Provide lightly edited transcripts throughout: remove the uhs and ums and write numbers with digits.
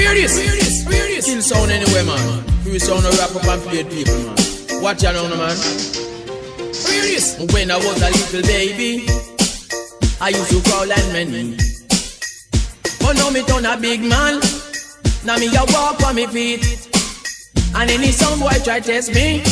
Hear this. Kill sound anyway, man. Free sound of rap up and play people, man. Watch out now, man. Hear this. When I was a little baby, I used to crawl and many. But now me turn a big man. Now me a walk on me feet. And any sound boy try test me,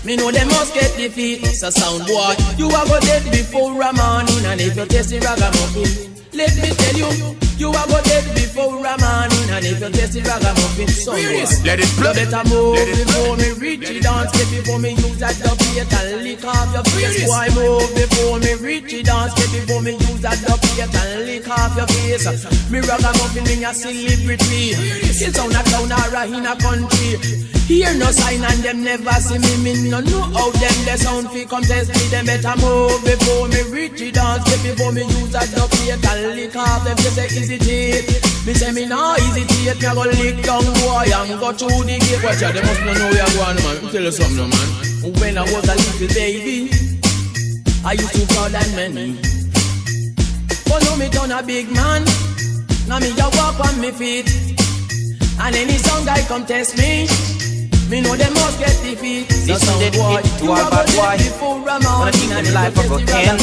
me know they must get defeat. So sound boy, you a go dead before a morning. And if you test the ragamuffin, let me tell you, you a go dead before a morning. And if you test the ragamuffin, sound boy, let it blow. You better move before me reach it. Dance get before me use that dubplate and lick off your face. Boy, move before me reach it. Dance get before me use that dubplate and lick off your face. Me ragamuffin in a celebrity. It's on a town or in a country. Hear no sign and them never see me. Me no know how them the sound fi contest me. Them better move before me reach it. Dance get before me use that dubplate and lick off them. They say hesitate. Me say me nah hesitate. Me a go lick down boy and go through the gate. Watch out, they must not know where you going, man. Me tell you something, no, man. When I was a little baby, I used to call and many. But now me turn a big man. Now me a walk on me feet. And any sound guy come test me, me know they must get defeat. This is dedicated to all bad boy. Wanna keep them life up again.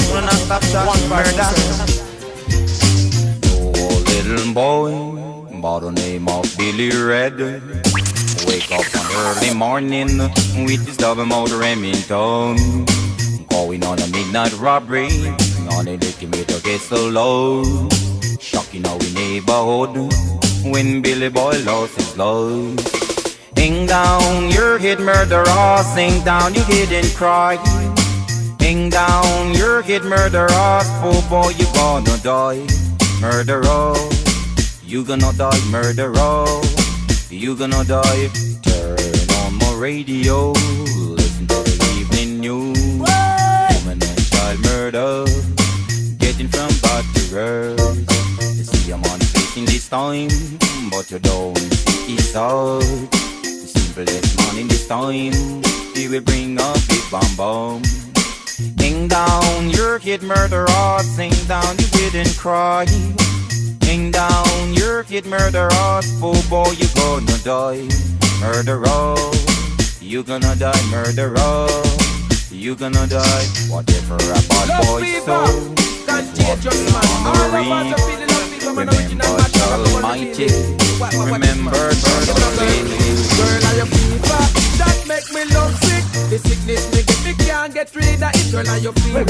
Wanna not stop shot, one murder. Oh, little boy by the name of Billy Red, wake up on early morning with his double motor Remington, going on a midnight robbery on a kilometer get so low, shocking our neighborhood when Billy Boy lost his love. Hang down your head, murderer, sing down your head and cry. Hang down your head, murderer, poor boy, you gonna die. Murderer, you gonna die, murderer, you gonna die. Turn on my radio, listen to the evening news. Woman and child murder, getting from bad to worse. You see I'm on facing this time, but you don't see his heart. Simplest man in this time, he will bring a big bomb bomb. Hang down your head, murderer, sing down your head and cry. Hang down your head, murderer, poor boy, you gonna die. Murderer, you gonna die, murderer, you gonna die. Whatever a bad boy so, remember the Almighty, remember the girl, are you fever? That make me love sick. The sickness me can't get rid of it. Girl, are you fever?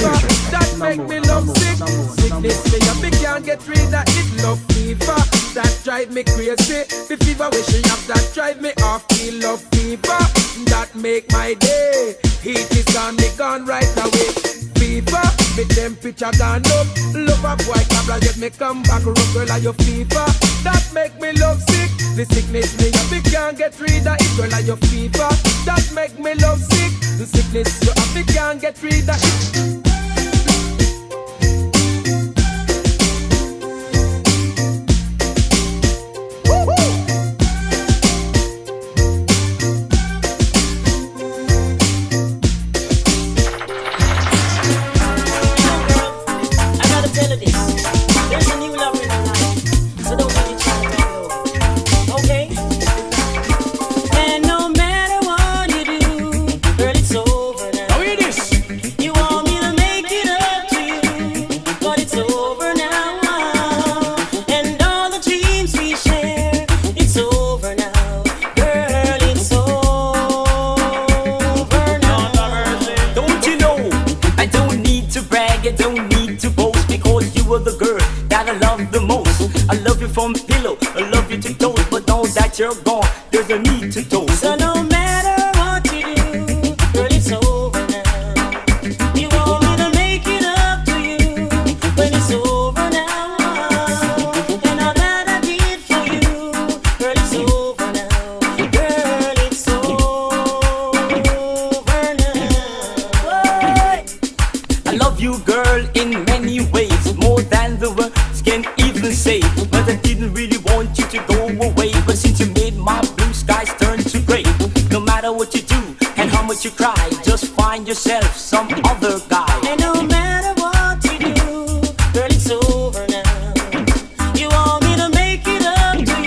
That make me love sick. Sickness me can't get rid of it. Love fever, that drive me crazy. The fever wishing up, that drive me off. Feel love fever, that make my day. Heat is gone, me gone right away. Fever, me temperature gone up. Love a boy cabra, get me come back. Girl, are you fever? That make me love sick. The sickness me can't get rid of it. Girl, are you fever? That make me love sick. The sickness you can't get rid of it. From pillow, I love you to toes, but now that you're gone, there's a need to toes. So no matter what you do, girl, it's over now. You want me to make it up to you, but it's over now. And all that I did for you, girl, it's over now. Girl, it's over now. I love you, girl, in many ways, more than the words can even say. But I didn't really want you to go away. But since you made my blue skies turn to gray, no matter what you do and how much you cry, just find yourself some other guy. And no matter what you do, girl, it's over now. You want me to make it up to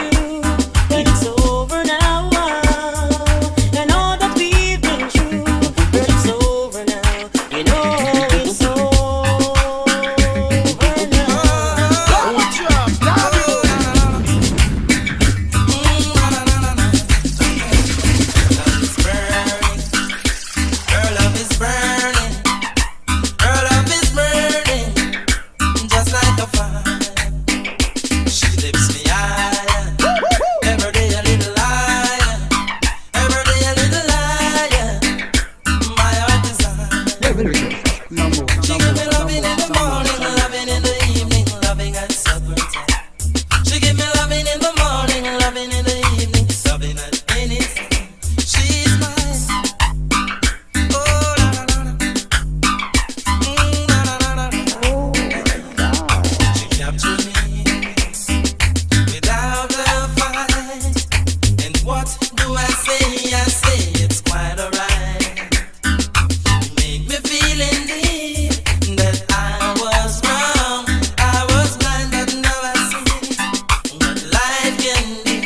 have to live without a fight. And what do I say? I say it's quite alright. You make me feel indeed that I was wrong. I was blind, but now I see what life can be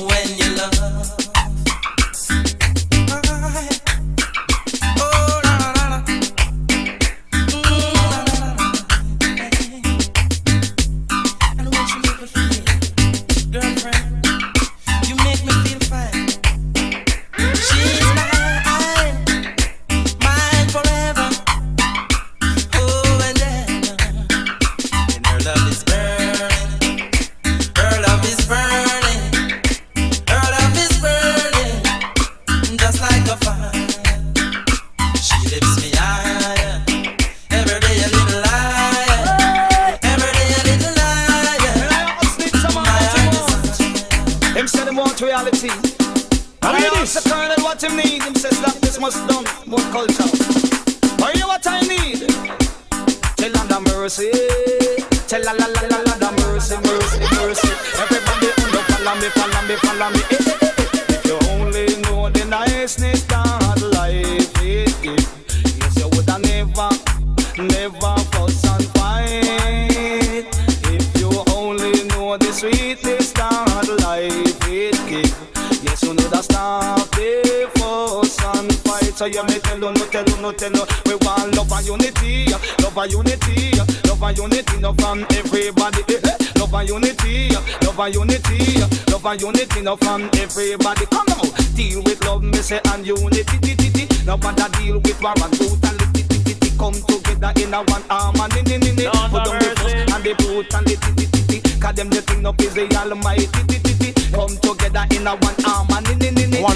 when you love. Oh, la la la. And what you make me feel, girlfriend? You make me feel fine. She's mine forever. Oh, and ever. And her love is burning. Her love is burning. Her love is burning, just like a fire. She lifts me higher. Every day a little higher. Every day a little higher. My heart is on. Him said he want reality. And I asked the colonel what him need. Him says that this must done more culture. But you know what I need? Tell her the mercy. Tell her the mercy, mercy, mercy. Everybody follow me, follow me, follow me. If you only know the niceness that life is give, yes, you woulda never fuss and fight. If you only know the sweetness that life is give, yes, you know that stop the fuss and fight. So you may tell you, no tell you, no tell you. We want love and unity, love and unity, love and unity, no from everybody. Love and unity, love and unity, love and unity, no from everybody. Come on, deal with love, me say, and unity. No matter deal with war and brutality. Come together in a one harmony. Put down the fuss and the brutality. Cause them the thing up is the almighty. Come together in a one harmony.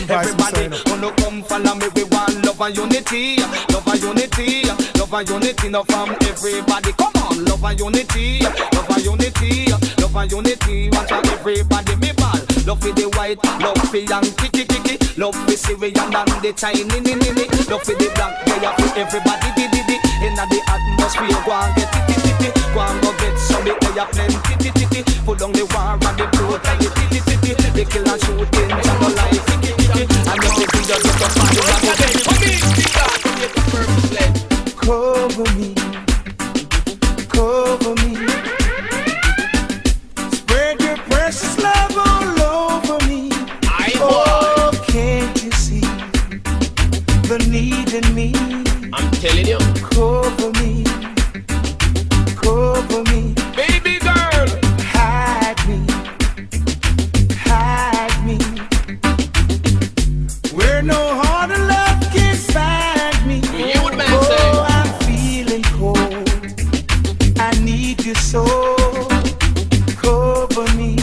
Everybody wanna come follow me. We want love and unity, love and unity, love and unity. Now from everybody, come on, love and unity, love and unity, love and unity. Want everybody me ball. Love for the white, love for young kiki, love for Syrian and the Chinese. Love for the black, they are for everybody. Inna the atmosphere, go and get it. Go and go get some, they are plenty. Put down the war and the brutality. They kill and shoot in jungle life. And everything just get up on the cover me, cover me. Spread your precious love all over me. Oh, can't you see the need in me? I'm telling you. Cover me, cover me. Baby girl, hide me, hide me. Where no heart of love can find me. you would man say. Oh, I'm feeling cold. I need you so. Cover me,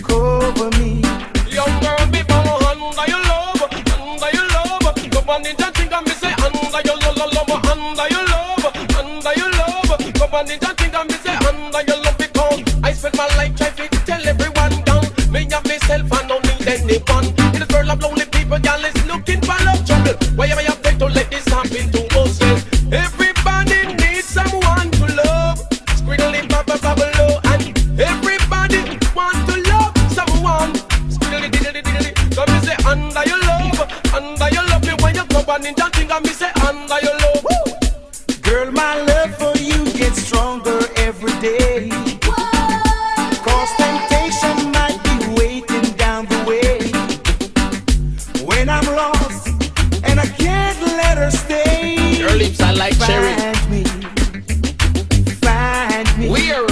cover me. Young girl, before under your love, under your love. Go on in that thing and me say under your love, under your love, under your love. Go on in that thing and me say under your love because I spend my life trying to tell everyone down. Me and myself I don't need anyone. In this world of lonely people, y'all is looking for love trouble. Why am I afraid to let this happen to us? Everybody needs someone to love. Squiddly bubble bubble low, and everybody wants to love someone. Squiddly diddly diddly. So me say under your love me when you come on in that thing and me say under your love. Girl, my love for you gets stronger every day. Cause temptation might be waiting down the way. When I'm lost and I can't let her stay. Your lips are like cherry. Find me. We're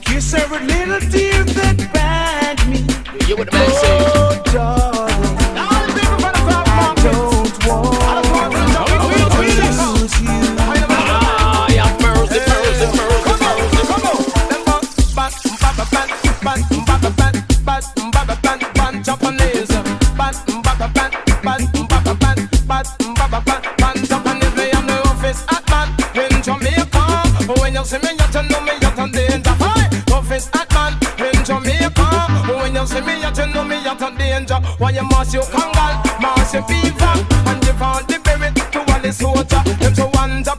Kiss every little tear that bind me. you would man say. Oh, darling, I don't want to lose you. I have mercy, mercy, mercy, mercy. When you see me, you tell me you're in danger. Toughest at man in Jamaica. When you see me, you tell me you're in danger. Why you mash your kangal, mash your fever, and you found the berry to all the soldier. Them so wonder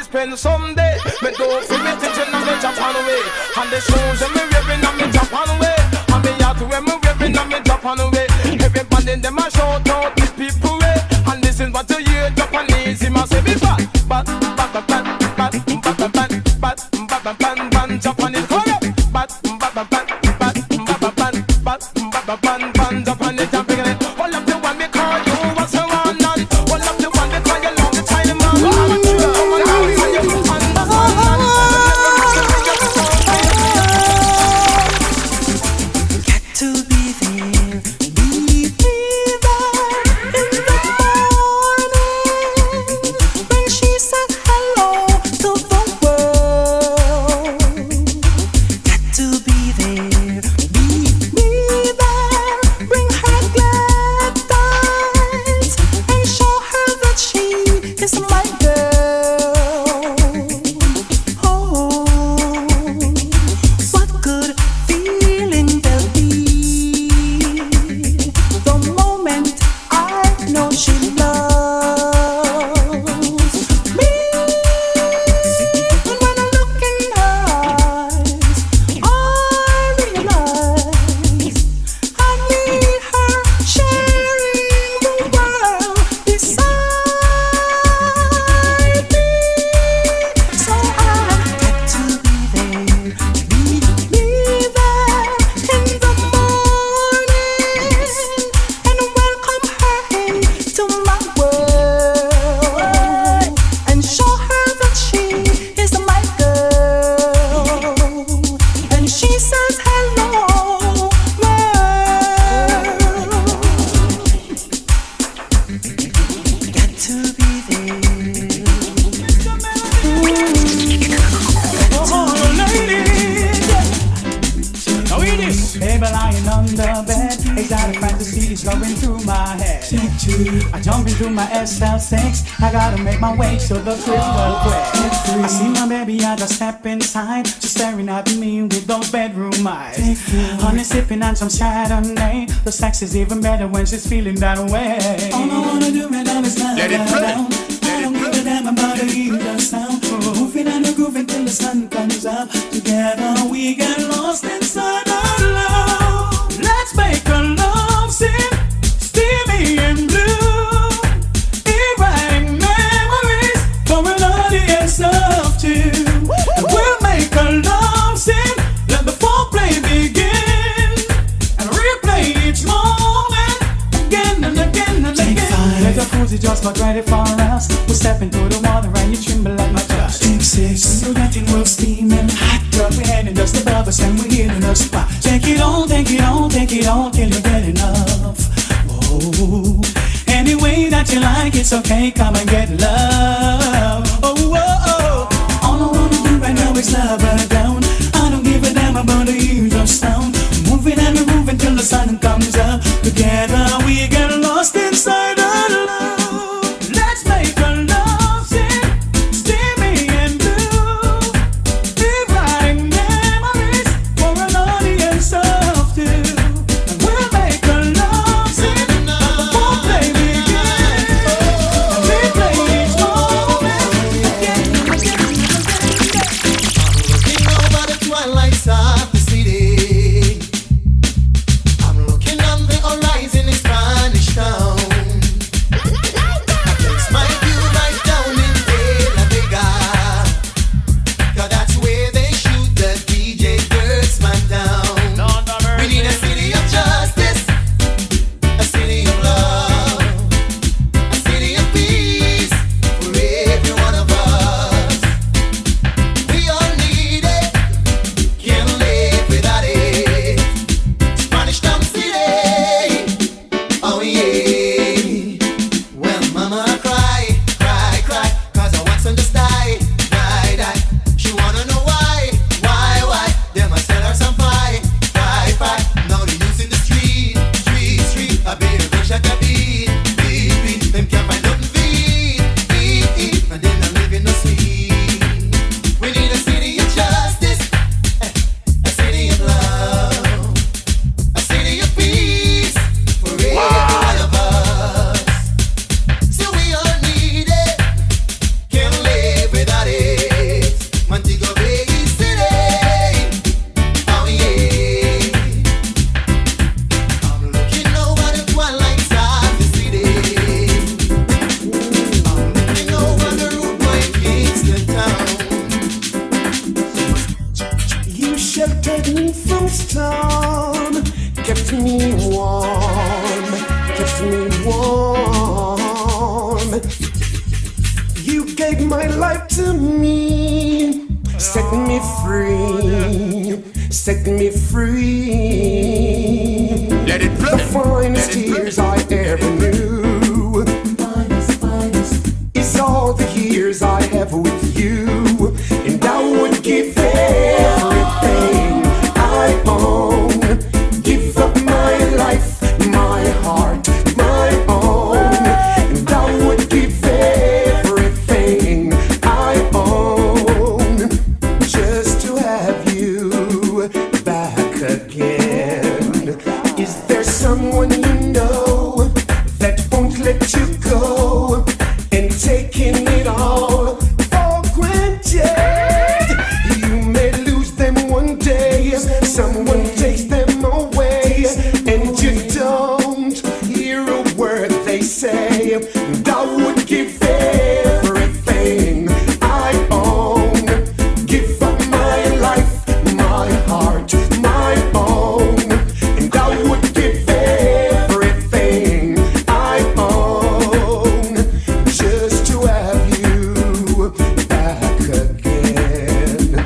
spend someday. Me don't feel me teaching and me Japan away. And the shoes and me wearing and me Japan away. And me hat when me wearing and me Japan away. Everybody in them a shout out the people way. And this is what you hear Japanese. He must say me bad, bad, bad, bad, bad, bad, bad, bad, bad, bad, bad, Japanese correct. Bad, bad, bad, bad, bad, bad, bad, bad, bad, bad, Japanese Jamaican. All of the one me call you what's a one and all of the one they call you long time man. I gotta make my way to the crystal quest. I see my baby, I just step inside. She's staring at me with those bedroom eyes. Honey sipping on some Chardonnay. The sex is even better when she's feeling that way. All I wanna do right now is let it play. I don't give a damn about the either sound. Moving and a grooving till the sun comes up. Together we get lost inside our love. Let's make a love scene, steamy and blue. We'll make a love scene, let the foreplay begin, and replay each moment again and again and again. Let the jacuzzi just got ready for us. We step into the water and you tremble like my touch. Take six, so that it will steam and hot up. We're heading just above us and we're here in the spot. Take it on, take it on, take it on till you get enough. Whoa. Any way that you like, it's okay, come and get love. Oh, oh, oh. All I wanna do right now is love her down. I don't give a damn about the usual sound. Moving and we're moving till the sun comes up. Together we get lost inside our love. Let's make a love scene, steamy and blue. Rewriting memories for an audience of two. And we'll make a love scene, let the foreplay begin, and replay each moment again and again and again. Looking over the twilights of the city. I'm looking on the horizon in Spanish town. kept me warm, kept me warm. You gave my life to me, set me free, set me free. Let it play. The finest years I ever knew, it's all the years I have with you, and I would give everything I own, give up my life, my heart, my own, and I would give everything I own just to have you back again. Is there someone you know that won't let you go and taking it all for granted? You may lose them one day, someone takes them away, and you don't hear a word they say. And I would give everything I own, give up my life, my heart, my own, and I would give everything I own just to have you back again.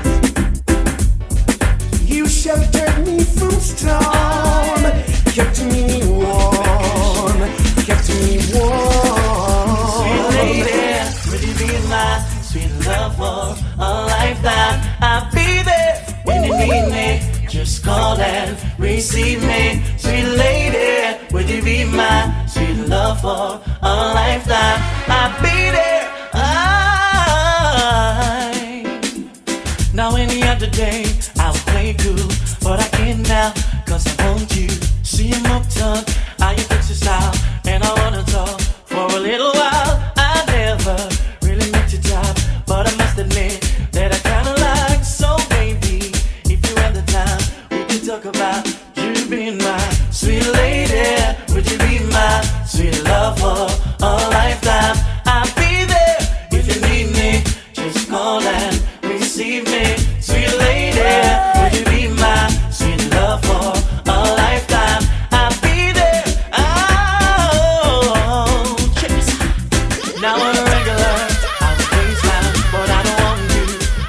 You sheltered me from storm, kept me warm, kept me warm. Sweet lady, would you be my sweet love for a lifetime? I'll be there when you need me. Just call and receive me. Sweet lady, would you be my sweet love for a lifetime? I'll be there. Now any other day I'll play cool, but I can't now, cause I want you. See him up top, how you fix your style, and I wanna talk for a little while. I never really met your job, but I must admit that I kinda like. So baby, if you have the time, we can talk about you being my sweet lady. Would you be my sweet love for a lifetime? I'll be there if you need me. Just call and receive me. Sweet lady, would you be my sweet love for a lifetime? I'll be there. Oh, cheers. Now on a regular, I'm a baseline, but I don't want you,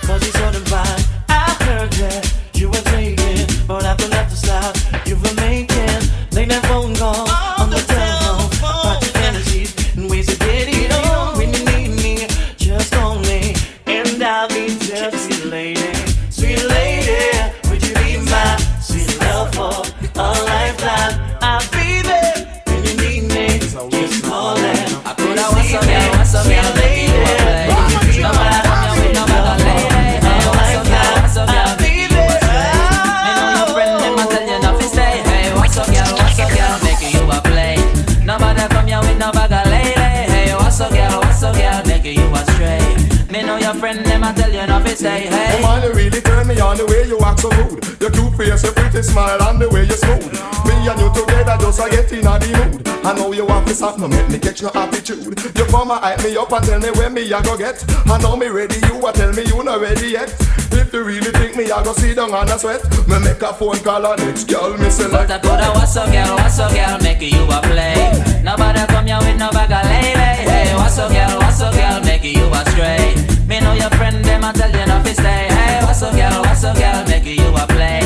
cause you're so divine. I heard that you were taking, but after left the stop, you were making. Make that phone call on the telephone, about your fantasies and ways to get it on. When you need me, just call me, and I'll be there. Sweet lady, sweet lady, would you be my sweet love for a lifetime? I'll be there when you need me. Just call and receive me. Sweet lady, would you be my sweet love for a lifetime? I'll be there. Me know your friend, them a tell you nothing stay. Hey, what's up, girl, making you a play. Nobody come here with no bag of lady. Hey, what's up, girl, making you a stray. Me know your friend, them a tell you nothing stay. Hey, man, you really turn me on the way you act so rude. Your cute face, your pretty smile, and the way you smooth. Me and you together just a get in a the mood. I know you want to stop, no make me catch no attitude. You come and hype me up and tell me where me I go get. I know me ready, you a tell me you not ready yet. If you really think me, I go sit down and I sweat. Me make a phone call and next girl me select. but I coulda what's up, girl, making you a play. Nobody come here with no bag of lady. Hey, what's up, girl, making you a stray. Me know your friend, them a tell you nothing stay. Hey, what's up, girl, making you a play.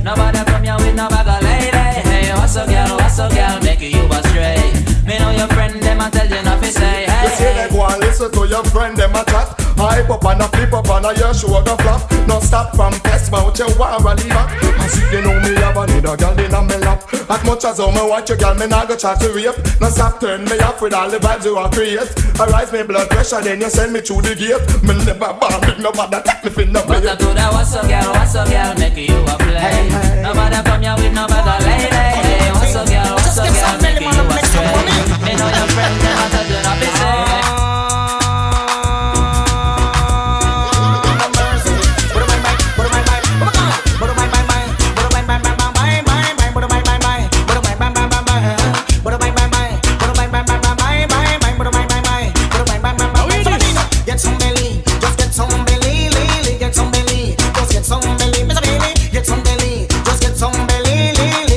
Nobody come here with no bag of lady. Hey, what's up, girl, making you a stray. Me know your friend, them a tell you nothing stay. Hey, you say they go and listen to your friend, them a chat. Hype up and a flip up and a your shoulder flap. No stop from test mouth, you want to leave back. As if you know me have a need a girl in a me lap. As much as how me watch you girl, me not go try to rape. No stop turn me off with all the vibes you a create. Arise me blood pressure, then you send me through the gate. Me never born with nobody take me fin no play. but I coulda what's up, girl, making you a play. Nobody come here with no bag of lady. Hey, what's up, girl, making you a stray. Me know your friend, them a tell you nothing stay. Get some belly,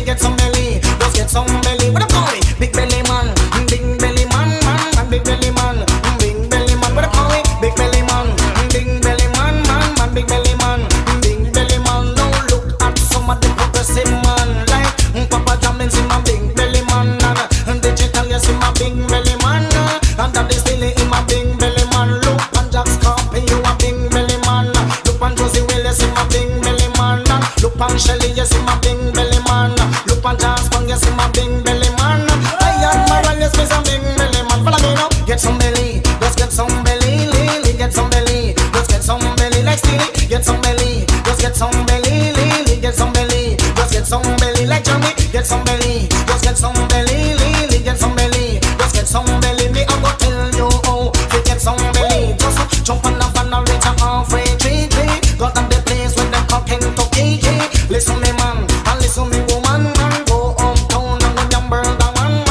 get some belly, just get some belly, get some belly, just get some belly. Me I go tell you how to get some belly. Just jump on the van and reach a halfway tree. Got them the place with them cooking to Kiki. Listen me man, and listen me woman. Man go uptown and go yammer the man.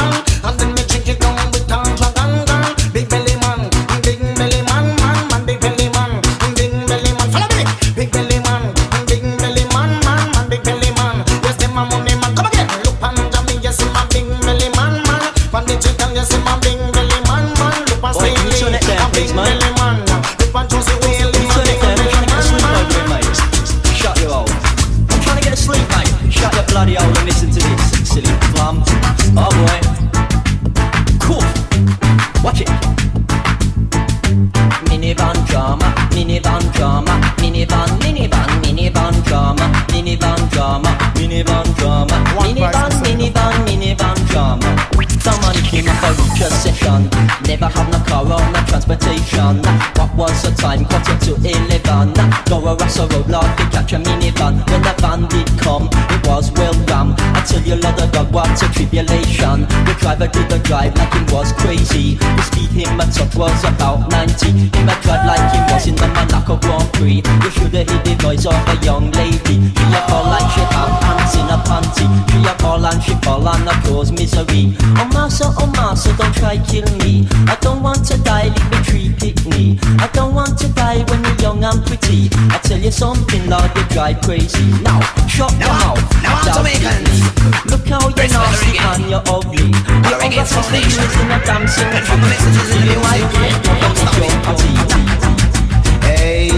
And then me drink it down with tanja ganga. Big belly man, big belly man, man, big belly man, big belly man. Follow me, big belly man, big belly man, man, big belly man. Yes, them my money man. Come again, look and me, yes, my big belly man, man. Pan the chicken, yes, my big belly man, man. Look and stay me, I'm big belly man. Look and choose the way. Shut your bloody hole and listen to this, silly plum. Oh boy. Cool. Watch it. Minivan drama, minivan drama, minivan, minivan, minivan drama, minivan drama, minivan drama, minivan, minivan, minivan drama. Someone came up for a session. Never had no car or no transportation. What was the time? Cut it to 11. Go a Russell Road, Lord, to catch a minivan. When the van did come, it was well rammed. I tell you, Lord, the dog, what's a tribulation. The driver did the drive like he was crazy. The speed him at top was about 90. He might drive like he was in the Monaco Grand Prix. You should have heard the voice of a young lady. She a call like she have pants in a panty. She a call and she fall and a cause misery. Oh massa, don't try kill me. I don't want to die, leave me tree pick me. I don't want to die when you're young and pretty. I tell you something, Lord, you drive crazy. Now, shut your mouth. Now I'm Jamaican. Look how you're nasty and you're ugly. You're over from the years in a dancing. You might get hey,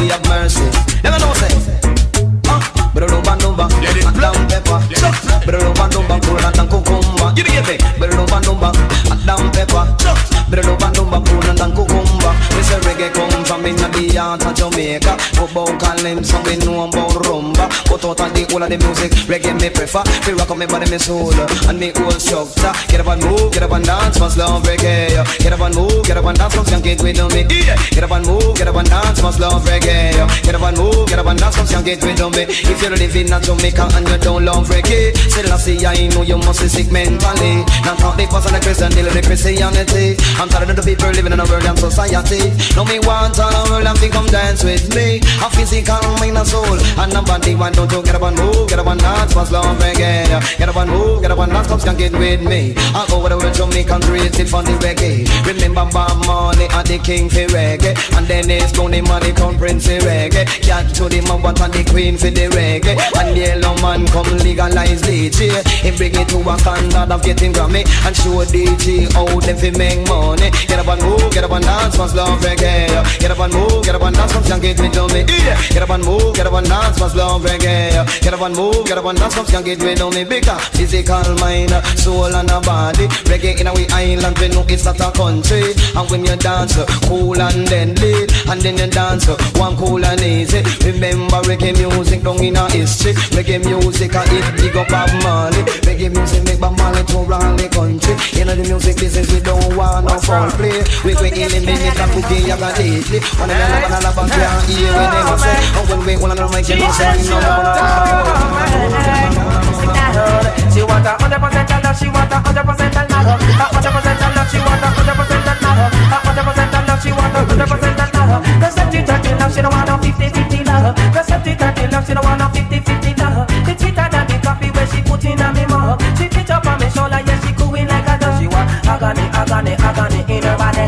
have mercy. Never know say. But no bandumba, down pepper. But no bandumba, cool and cucumber. Give me, but no bandumba, down pepper. But no bandumba, cool and cucumber. This a reggae come from in the heart of Jamaica. About Calim, so we know about rumba. But out of the whole of the music, reggae me prefer. Feel rock on me body, me soul, and me whole structure. Get up and move, get up and dance, must love reggae. Get up and move, get up and dance, come skank it with me. Get up and move, get up and dance, must love reggae. Get up and move, get up and dance, come skank it with me. If you're living in Jamaica and you don't love reggae, still I see I know you must be sick mentally. Now talk the person the Christian, deal with the Christianity. I'm tired of the people living in a world and society. No me want all the world and think come dance with me. A physical mind and soul and a body want to get up and move, get up and dance, must love reggae. Get up and move, get up and dance, come skank it with me. I'll go over the world Jamaican created for the reggae. Remember Bob Marley and the king for reggae, and then it's Tony Money come Prince for reggae. Cat to the mama and the queen for the reggae. And the yellow man come legalize DJ. He bring it to a standard of getting Grammy and show DJ how them fi make money. Get up and move, get up and dance, must love reggae. Get up and move, get up and dance, come skank it with me. Get up and move, get up and dance, must love reggae. Get up and move, get up and dance, come skank it with me. Because physical mind, soul and a body. Reggae in a we island, we know it's not a country. And when you dance, cool and then lead, and then you dance, one cool and easy. Remember reggae music down in a history. Reggae music a hit, big up Bob Marley. Reggae music make Bob Marley to run the country. You know the music business we don't want no foul play. We eliminate and cookie you got lately. When I love and I love and can't hear when they say. And when we all on the mic you know say no she want 100% of love, she want 100% of love, 100% of love, she want 100% of love, 100% of love, she want 100% of love. The 70-30 love, she don't want no 50-50 love. The 70-30 love, she don't want no 50-50 love. It's sweeter than the coffee where she put in on me mug. She pitch up on me shoulder, yeah, she cooing like a dove. She want agony, agony, agony in her body,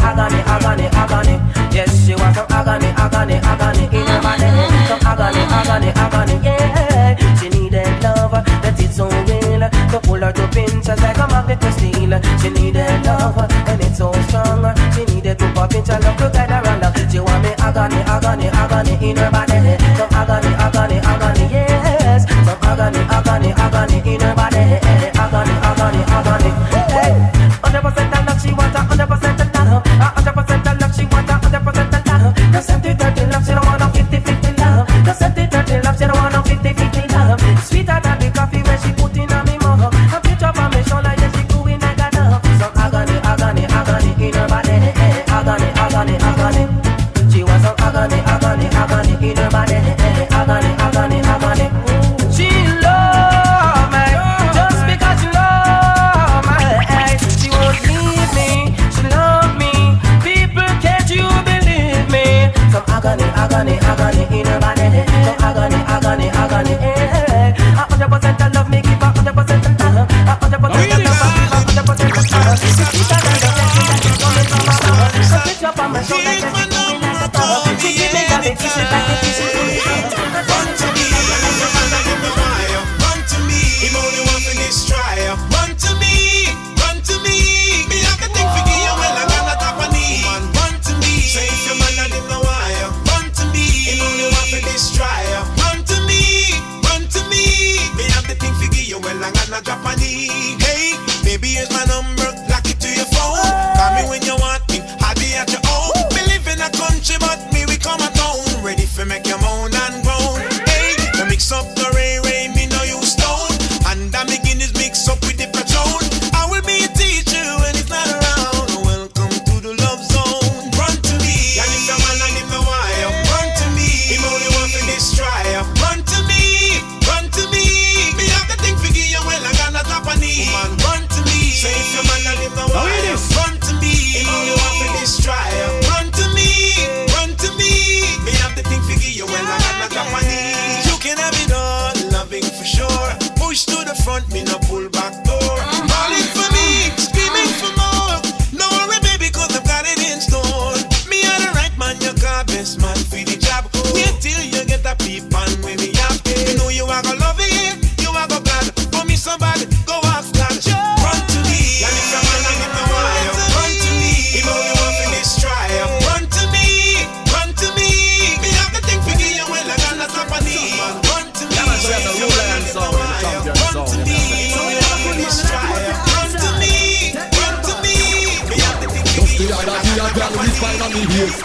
agony, agony, agony. Yes, she want some agony, agony, agony in her body, some agony, agony, agony, yeah. She needed love that is so real, to pull her to pinches like a magnet to steal. She needed love and it's so strong. She needed to pop pinch her love together and love. She want me agony, agony, agony in her body, some agony, agony, agony, yes. Some agony, agony, agony in her body, agony, agony, agony. Hey, 100% of love, she want 100% of love, 100% of love, she want 100% of love. The 70-30 love, she don't want no 50-50 love. The 70-30 love, she don't want no 50-50 love. Sweeter than the coffee when she put in on me mug. A pitch up on me shoulder, yeah, she cooing like a dove. Some agony, agony, agony in her body, agony, agony, agony. She wants some agony, agony, agony in her body, agony, agony, agony. She love me well, I got no Japanese. Hey, baby, here's my number, lock it to your phone. Call me when you want me, I'll be at your own. Me live in a country, but me we come a town. Ready for make your moan and groan. Hey, to mix up the ray, me no use stone. And the beginnings mix up with the Patron. I will be a teacher when it's not around. Welcome to the love zone. Run to me, and if the man and him no wire, run to me. Him only want to destroy. Run to me, run to me. Me have the thing for you, well I got no Japanese. Man, run to me. Say if your man and him no wire, run to me. Him only want to destroy. Run to me, run to me. Me have the thing for you, well I got no Japanese. You can have it all, loving for sure. Push to the front, me no pull back door. Calling for me, screaming for more. No worry, baby, cause I've got it in store. Me are the right man, you call best man for the job. Wait till you get a peep on when me happy. You know you are gonna love it, you are gonna glad. For me somebody, go off glad. Run to me, and if your man and him no wire, run to me. Him only want to destroy. Run to me, run to me. Me have the thing for you, well I got no Japanese. Run to me, run to me.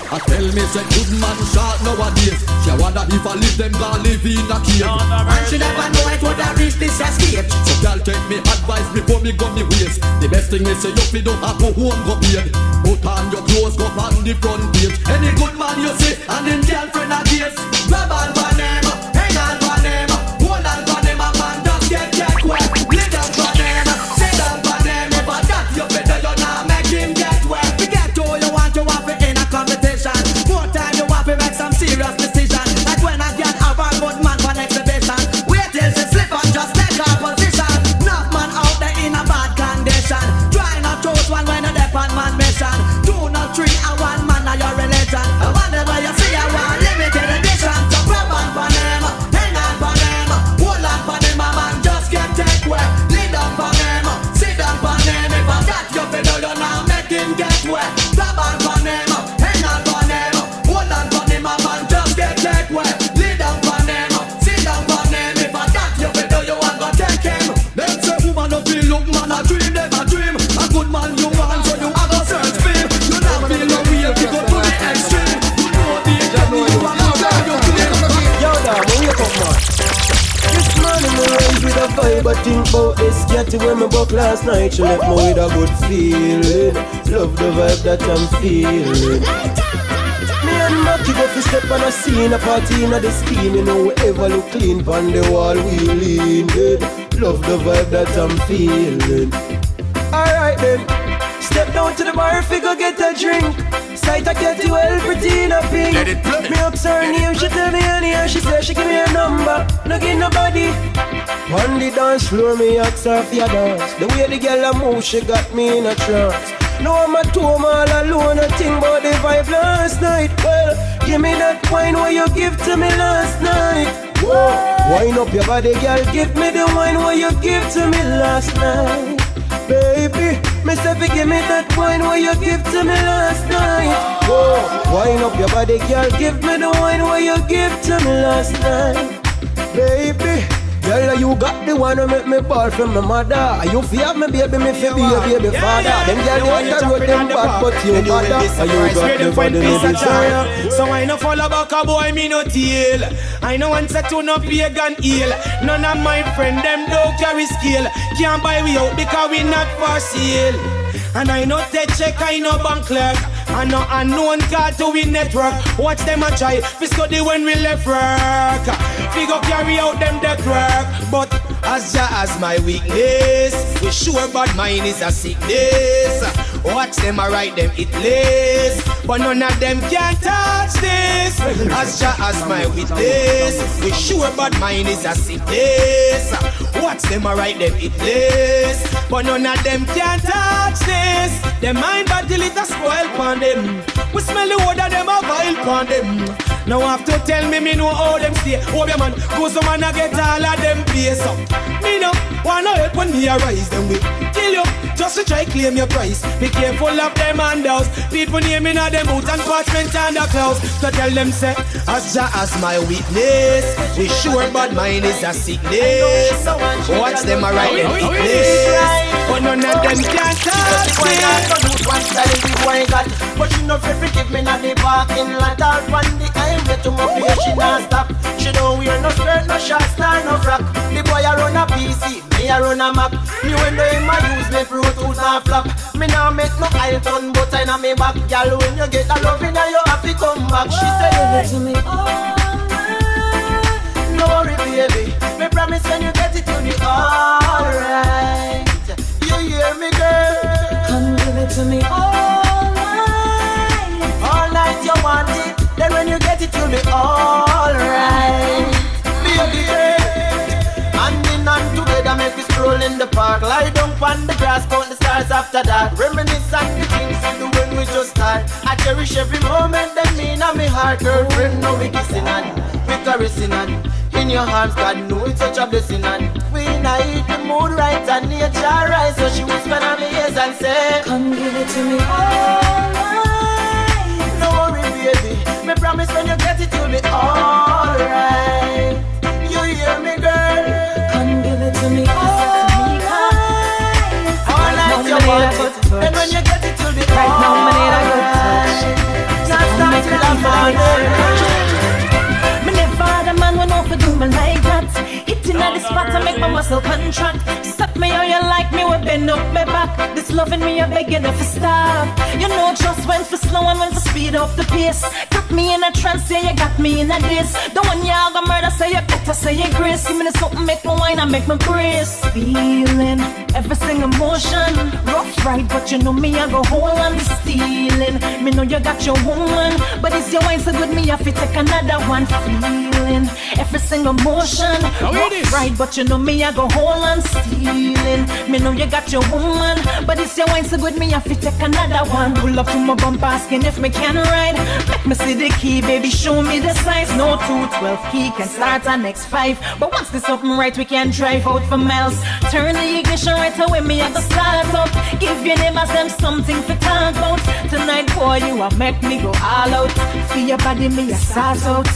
I tell me say good man shot nowadays. She wonder if I live them gonna live in a cave. And she never know it would have reached this escape. So girl take me advice before me go me waist. The best thing is say you fi don't have go home go paid. Put on your clothes go on the front page. Any good man you see and him girlfriend a case. Grab on for them, hang on for them, hold on for them, a man just get wet. Lay down for them, sit down for them. If I got you better you not make him get wet. Forget all you want to have it in a competition. More time you have to make some serious decision. Like when I get a bad good man for an exhibition. Wait till she slip and just take her position. Enough man out there in a bad condition. Try not to choose one when you're deaf on man mission. Do not treat a one man of your religion. I wonder where you see a one limited edition. So grab on for them, hang on for them, hold on for them, a man just get take wet. Lay down for them, sit down for them. If I got you below you now make him get wet. Grab on for them, hang on for them, hold on for them, a man just get take wet. Lay down for them, sit down for them. If I got you below you want to take him. Them say woman no feel look man a dream, them a dream. A good man you want so you have a search for him. You not feel no real, you go to the extreme. You know the you want to tell you clean. Yo, dog, wake up, man. This man in the range with a vibe, I think about this catty when me buck last night. She left me with a good feeling. Love the vibe that I'm feeling. Me and Mackie go fi step on a scene, a party in the steam. You know we ever look clean, pon the wall we lean. Love the vibe that I'm feeling. Alright then, step down to the bar if we go get a drink. Sight a catty well pretty in a pink. Me ask her name, she tell me her name. She say she give me a number, no give nobody. On the dance floor, me ask her for your dance. The way the girl a move, she got me in a trance. No, I'm at home all alone, I think about the vibe last night. Well, give me that wine what you give to me last night. Whoa, wind up your body, girl, give me the wine what you give to me last night. Baby, me say give me that wine what you give to me last night. Whoa, wind up your body, girl, give me the wine what you give to me last night. Baby, girl, you got the one who make me ball from my mother. You feel me baby, me feel be a baby father. Them girl you want to road them bad, but you mother. And you got the body no desire. So I no follow back a boy, me no tail. I no want to no pagan heel. None of my friend them don't carry skill. Can't buy we out because we not for sale. And I no take check, I no bank clerk. I no unknown card to we network. Watch them a try, we study when we left work. Figure carry out them that work. But as ja as my weakness, we sure bad mind is a sickness. Watch them a write them it less, but none of them can touch this. As ja as my weakness, we sure bad mind is a sickness. Watch them a write them it less, but none of them can touch this. Them mind bad till it a spoil pon them. We smell the water them a vile pon them. Now have to tell me know how them stay. Hope your man go some man a get all of them place up. Me no wanna help when me arise them we kill you. just to try claim your price. Be careful of them handouts. People naming all them boot and parchment and the clouds. So tell them say, as Jah as my witness, we sure bad mind is a sickness. Watch them a right in weakness, but none of them can touch me. But she no free give me not the parking lot. All on the highway to my face she not stop. She don't wear no skirt, no shorts, nor no frock. The boy a run a PC, me a run a Mac. Me when they in my use me fruit tools and flop. Me now make no aisle turn but in a me back. Girl when you get a loving you have to come back. She said give it to me no worry baby. Me promise when you get it to me alright. You hear me girl? Come give it to me all night you want it. Then when you get it to me alright. Baby hand in hand together make we stroll in the park. Lie down on the grass, count the stars after that. Reminisce on the things we do when we just start. I cherish every moment that mean on me heart. Girlfriend, now we kissing and we caressing and in your arms, God know it's such a blessing. And we night the mood right and nature right. So she whisper on me ears and say, come give it to me all night. No worry baby, me promise when you get it you'll be alright. You hear me girl? Come give it to me all night you want it. And when you get it you'll be alright. Just start till I'm me never had a man when off do me like that. Hitting at the spot to make my muscle contract. Stop me how you like me, we bend up my back. This loving me, I beg you to stop. You know just when for slow and when for speed up the pace. Got me in a trance, yeah, you got me in a this. The one you all gonna murder, say you better say your grace. Give me the something, make me wine and make me brace. Feeling every single motion, rough ride, but you know me, I go hold on the stealing. Me know you got your woman, but it's your wine so good, me have to take another one. Feeling every single motion, rough ride, but you know me, I go hold on stealing. Me know you got your woman, but it's your wine so good, me have to take another one. Pull up to my bumper asking if me can ride. Make me see the key, baby, show me the size. No 212 key can start our next 5, but once this open right, we can drive out for miles. Turn the ignition right away, me at the start up. Give your neighbors them something to talk about. Tonight, boy, you a make me go all out. Feel your body, me a start out.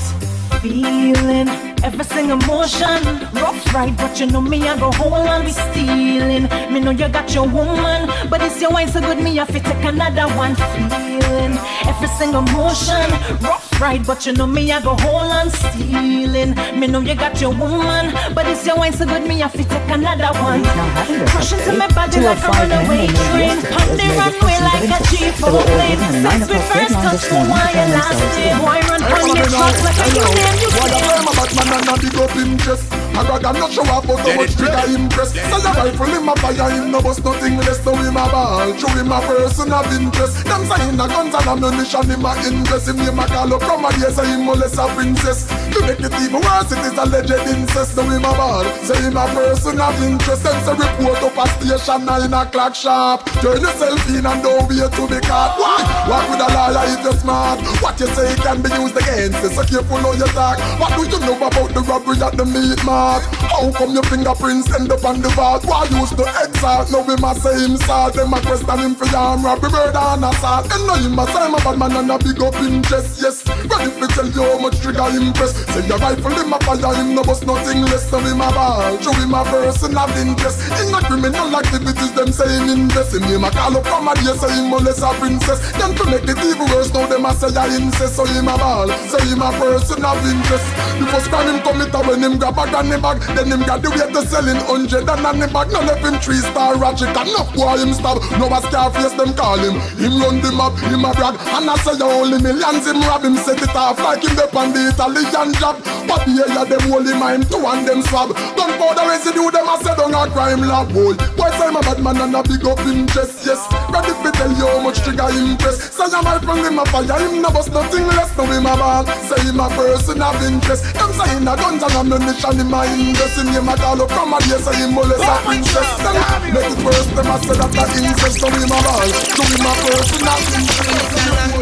Feeling every single motion, rough ride, but you know me, I go hold on be stealing. Me know you got your woman, but it's your wine so good, me have to take another one. Feeling every single motion, rough ride, but you know me, I go hold on stealing. Me know you got your woman, but it's your wine so good, me have to take another one. Crush into my body like a runaway train, on the runway like a G4 plane. Since we first touched the wire last day, boy run on your tracks like a union. What a firm about man and a big up him chest. I rather not show up but so much trigger impress. So your rifle in my fire him no bust nothing less. So him a ball, show him a person of interest. Them saying a guns and ammunition him a invest. Him name a call up from a day say him molest a princess. To make it even worse it is alleged incest. So him a ball, say him a person of interest. Them say report up a station 9 o'clock sharp. Turn yourself in and don't wait to be caught. Why? Walk with a liar if you're smart. What you say can be used against you. So careful how you talk. What do you know about the robbery at the meat mart? How come your fingerprints end up on the vault? Why used to exalt? Now we must say him salt. Them a question him for arm robbery, murder and assault. And now him a say him a bad man and a big up in chest. Yes, ready to tell you how much trigger impress. Say your rifle him a fire him no bust nothing less. So him a ball, show him a person of interest. In the criminal activities them say him invest. Him a call up from a day say him molest a princess. Them to make it even worse now them a say a incest. So him a ball, say him a person of interest. The first crime him commit when him grab a granny bag. Then him got the way to sell in 100 and a bag. Now left him 3-star ratchet. Enough boy him stab. Now a Scarface them call him. Him run the map, him a brag. And I say you only millions him rob him. Set it off like him dep on the Italian job. But the area them holy mine two and them swab. Gunpowder residue them a say down a crime lab. Boy say him a bad man and a big up him chest. Yes, ready to tell you how much trigger impress. Say him a rifle him a fire him no bust nothing less. Now him a ball, say him a person of interest. Them saying a guns and ammunition in my invest. In him a call up from a day say him molest a princess. Then make it worse them a say that a incest. So him a ball, so him a person of interest.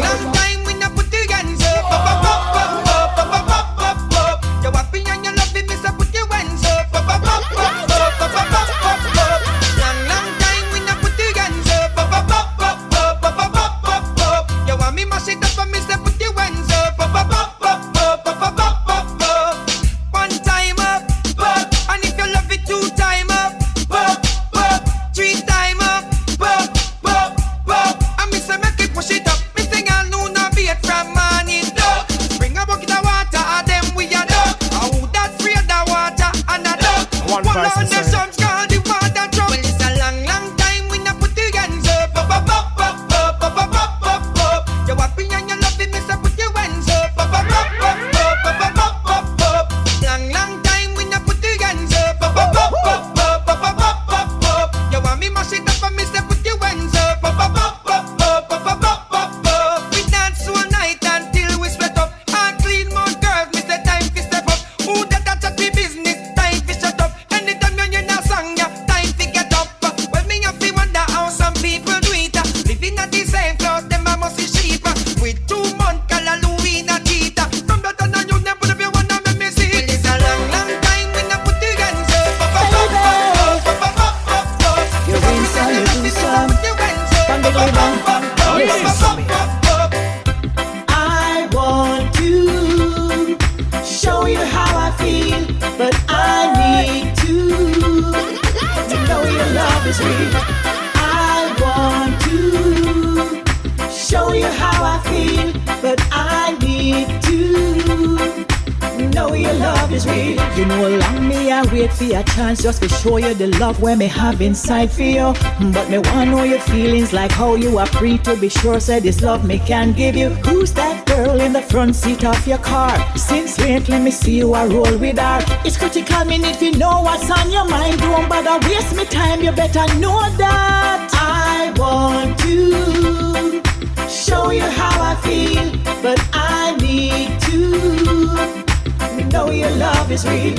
Long time we not put the hands up, up, up, up, up, up, up, up, up, up. You happy and you love it, me say put your hands up, up, up, up, up, up, up, up, up, up, up. Long time we not put the real. You know long me I wait for your chance just to show you the love where me have inside for you. But me wanna know your feelings like how you are free to be sure say this love me can give you. Who's that girl in the front seat of your car? Since late let me see you a roll with her. It's critical me need to know what's on your mind. Don't bother waste me time, you better know that I want to show you how I feel, but I need to know your love is real.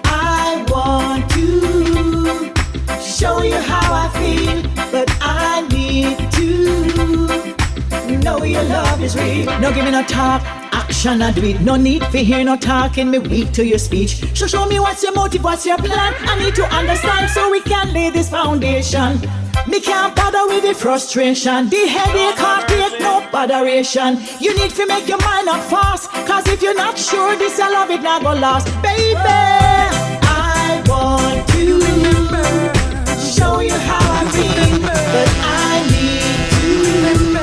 I want to show you how I feel, but I need to know your love is real. No give me no talk, action I do it. No need for hear no talking, me weak to your speech. So show me what's your motive, what's your plan. I need to understand so we can lay this foundation. Me can't bother with the frustration. The headache can't take no botheration. You need to make your mind up fast, cause if you're not sure this I love it not gonna last. Baby, I want to show you how I feel, but I need to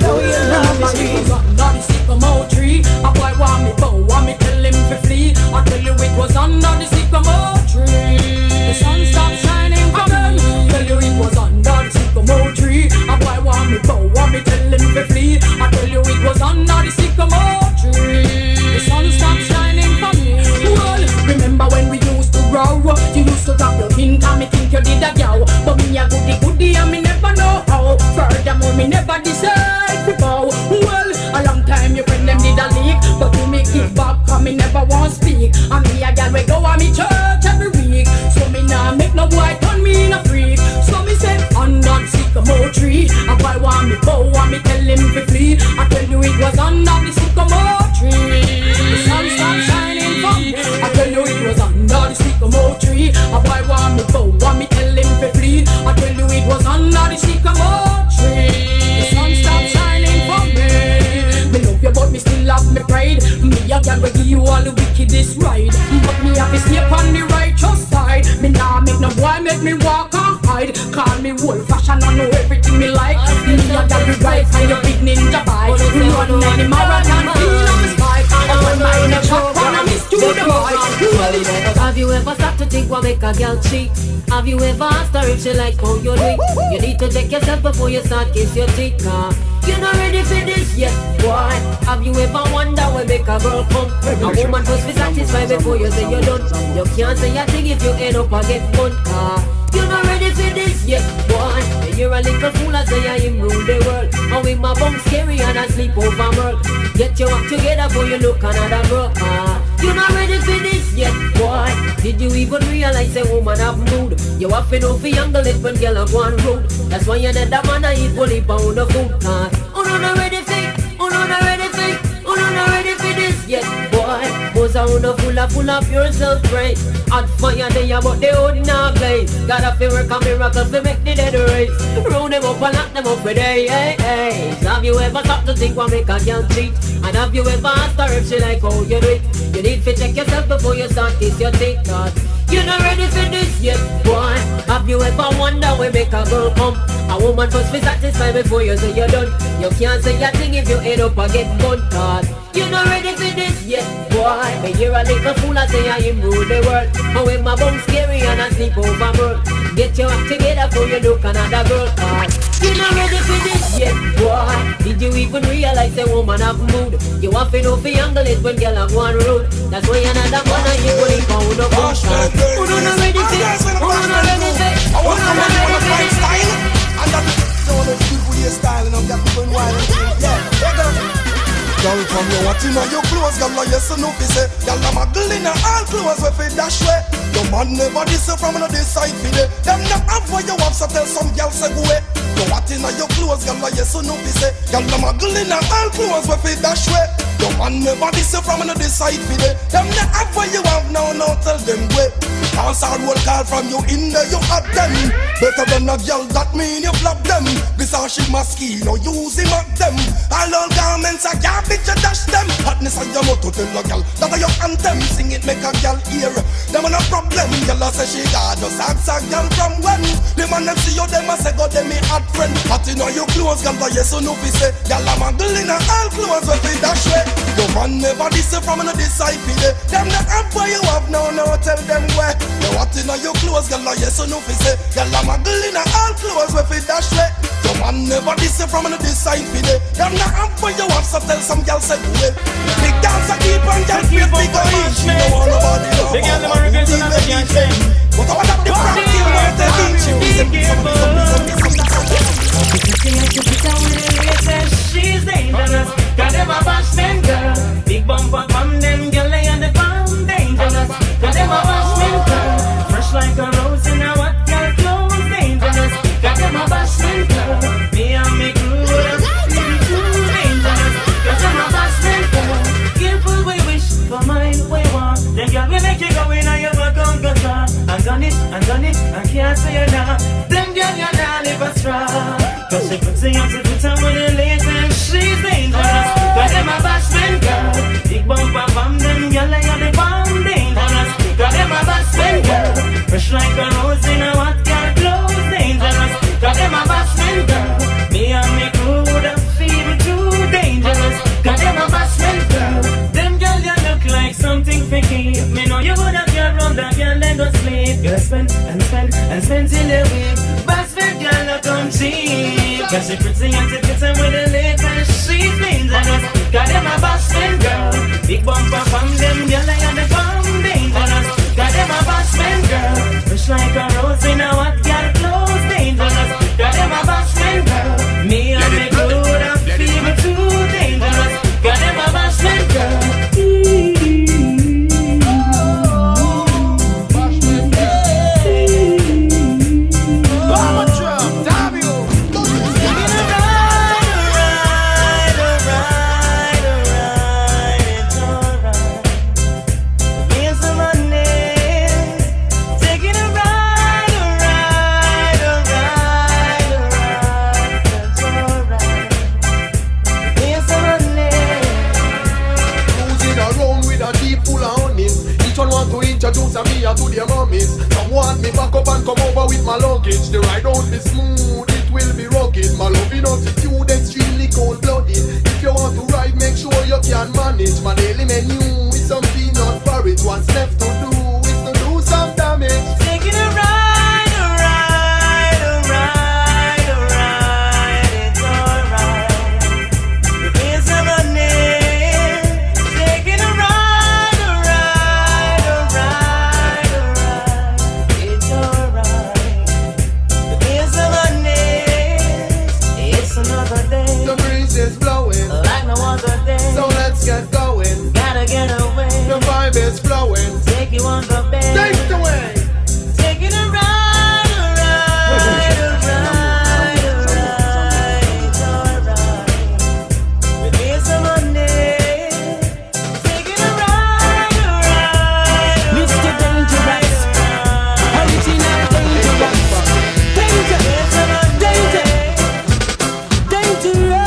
know your love is real. Under the sycamore tree, a boy want me bow, want me tell him to flee. I tell you it was under the sycamore tree. The sun stopped shining for me. Tell you it was under the sycamore tree. A boy want me bow, want me tell him to flee. I tell you it was under the sycamore tree. The sun stopped shining for me. Well, remember when we used to grow? You used to drop your hint and me think you did a yow. But me a goodie and me never know how. Furthermore, me never decide to bow. Well, a long time your friend them did a leak, but you me give back cause me never want speak. And me a gal we go on me church every week. So me nah make no boy turn me in a freak. So me say under the sycamore tree, a boy want me bow and me tell him to flee. I tell you it was under the sycamore tree. The sun stopped shining for me. I tell you it was under the sycamore tree. A boy want me bow and me tell him to flee. I tell you it was under the sycamore tree. The sun stopped shining for me. Me love you but me still have me pride. Me a girl will give you all the wickedest ride, but me have to stay on the righteous side. Me nah make no boy make me walk and hide. Call me old fashion, I know everything me like. Me a girl will ride for your big ninja bike. Run any marathon, feel on the spike. And when my neck shot, run and miss to the bike. Have you ever stopped to think what make a girl cheat? Have you ever asked her if she like how you do it? You need to check yourself before you start kiss your teeth. You're not ready for this yet, boy. Have you ever wondered what make a girl come? A woman must be satisfied before you say you're done. You can't say a thing if you end up and get fun. You're not ready for this yet, boy. And you're a little fool as say I am rule the world. And with my bum scary and I sleep over work. Get your act together before you look another girl. You're not ready for this yet, boy. Did you even realize a woman have mood? You have to know for younger it when girl have one rude. That's why you need that man I eat bully pound of food. Oh no, not ready for it. Oh no, not ready for it. Oh no, not ready for this yet, boy. Cause I wanna full of yourself, right? Hot fire there, but they hold not blaze. Gotta feel work a miracle to make the dead race. Round them up and lock them up with hey, hey, hey. So have you ever stopped to think what make a girl cheat? And have you ever asked her if she like how you do it? You need to check yourself before you start kiss your teeth. You're not ready for this yet, boy. Have you ever wondered where make a girl come? A woman must be satisfied before you say you're done. You can't say a thing if you end up and get bunt. You're not ready for this yet, boy. But you're a little fool I say I am rule the world. And when my bum scary and I sleep over world. Get your act together before you look another girl. You're not ready for this yet, boy. Did you even realize a woman have mood? You have to know for younger it when girl have one road. That's why another man and you go in pound of bush. Who not ready for it? Who not ready for it? Who not ready for it? And that's all those people with your style and I'm got people wild. Yeah, girl from you watching on your clothes, girl like yes or no fi say. Girl I'm a girl in all clothes we fi dash way. Your man never this from another side fi day. Them not have what you have so tell some girl say go away. You watching on your clothes, girl like yes or no fi say. Girl I'm a girl in all clothes we fi dash way. Your man never this from another side fi day. Them not have what you have now tell them go. Answer roll call from you in there you at them. Better than a girl that mean you flop them. Because she masky no use him at them. All garments I can't bitch you dash them. Hotness on your motto tell a girl that are your anthem. Sing it make a girl hear. Them no problem. Girl say she got just ask a girl from when. The man them see you them a say go them me hot friend. Hot in you your clothes, girl, yes or no, fi say. Girl, I'm a girl in a all clothes, we fi dash way. Your man never this from an disciple. Them the app where you have now, tell them where. You what in your clothes, girl, yes or no, fi say. Girl, I'm a girl in a all clothes, we fi dash way. Your man never this from an disciple. Them the app where you have, so tell some girl say do it. Big dance a keep on, girl, great big go in. She don't want nobody love. The girl them a regret and they can't sing. But I want up the front here where they beat you. She's dangerous, got them a bashman girl. Big bumper from them girl, they on the bomb dangerous. Got them a bashman girl, fresh like a rose in a what girl clothes dangerous. Got them a bashman girl, me and me crew too dangerous. Got them a bashman girl, careful we wish for mine we want. Then girl we make you go in and you back on guitar. And done it, I can't say it now. Them girl you not live a straw. Cause she puts it on to put on with the latest. She's dangerous, got them a bashman girl. Big bumper from them girl, they are the bomb dangerous. Got them a bashman girl, fresh like a rose in a what girl clothes dangerous. Got them a bashman girl, me and me crew the fever too dangerous. Got them a bashman girl, them girl you look like something freaky. Me know you would have girl round that girl then go sleep. You spend till the week. Bashman girl no come cheap. Cause she pretty and she fits with the latest. She's dangerous, got them a bashman girl. Big bumper from them girl I am the bomb dangerous. Got them a bashman girl, fresh like a rose in a what girl clothes dangerous. Got them a bashman girl, me and me crew the fever too dangerous. Got them a bashman girl. Introduce me to their mummies. Some want me back up and come over with my luggage. The ride won't be smooth, it will be rugged. My loving attitude extremely cold-blooded. If you want to ride, make sure you can manage. My daily menu is some peanut porridge. What's left to do is to do some damage. Taking a ride, a ride, a ride, a ride. It's alright. We pay some money. Taking a ride. Is blowing like no other day. So let's get going. Gotta get away. The vibe is flowing. Take you on the bed. Take the way. Taking a ride, a ride, a ride, a ride. It's alright. We need some money. Taking a ride, a ride. Mr. Dangerous, original dangerous. Danger, danger, dangerous.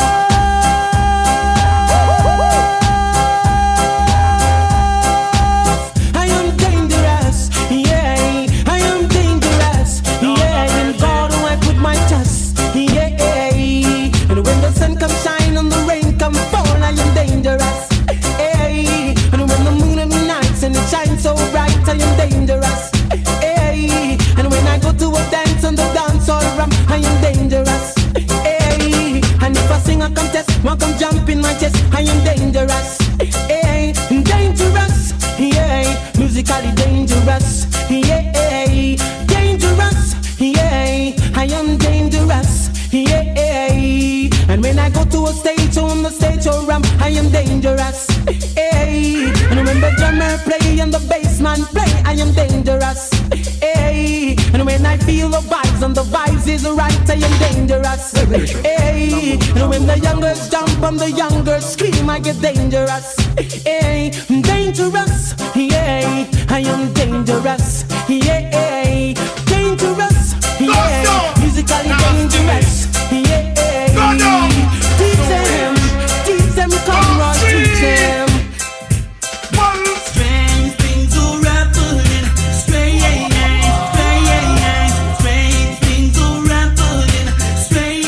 Walk come jump in my chest, I am dangerous. Hey, dangerous. Yeah, musically dangerous. Yeah, dangerous. Yeah, I am dangerous. Yeah, and when I go to a stage, on the stage or ramp, I am dangerous. Hey, and when the drummer play and the bassman play, I am dangerous. Hey, and when I feel the vibes and the vibes is right, I am dangerous. Hey, and when the young girls jump and the young girls scream, I get dangerous. Hey, dangerous. Yeah, I am dangerous. Yeah, dangerous. Yeah, musically dangerous. Yeah, teach them, come on, teach them. Strange things are happening. Strange things are happening. Strange.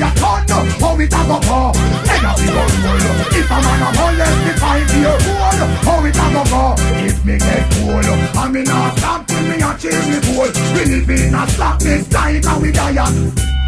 your son. How it a go go? End up the roll. If a man a molest me 5 year old, how it a go go? If me get cool, I me not stop till me achieve me goal. We live in a slackness time and we die.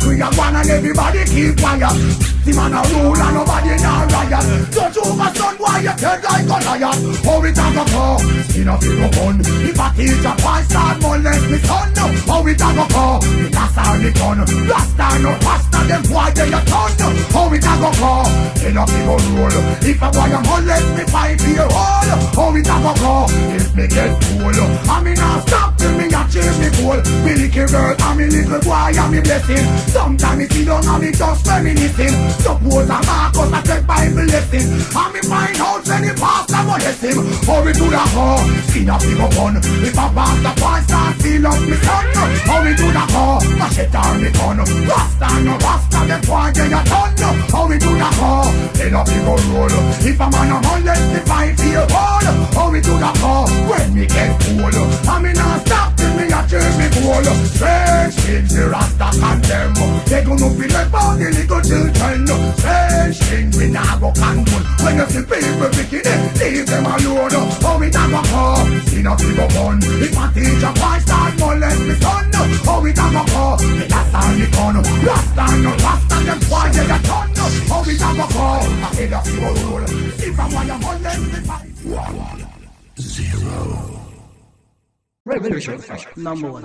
We are one and everybody keep quiet. The man a rule and nobody now riot. Don't you my son why you dead like Goliath? How it a go go? Skin of your gun. If a teacher boy start molest me son, how it a go go? It a start the gun. Rasta no pasta them boy they a ton. How it a go go? In a big old roll. If a boy a molest me 5 year old, how it a go go? If me get cool, I me not stop till me achieve me goal. Me little girl and me little boy and me blessing. Sometimes me sit down and me just reminiscing. Suppose a Marcus a take Bible lesson, and me find out when the pastor molest him. How we do that go? Skin a big up gun. If a pastor boy start feel up me son, how we do that go? Machete on me gun. Rasta no rasta them boy they a ton. How we do that go? In a big old roll. If a man a molest me 5 year old, how we do that go? When me get cool, I me not stop till me achieve me goal. Strange things the rasta condemn. They gonna feel like about the little children. Strange things we nah go condone. When you see people picking it, leave them alone. How it a go go? Skin a big up gun. If a teacher boy start molest me son, how it a go go? Me last on the gun. Rasta no rasta them boy they a ton. How it a go go? I head up the roll. If a boy a molest me 5 0 Revolution. Number one.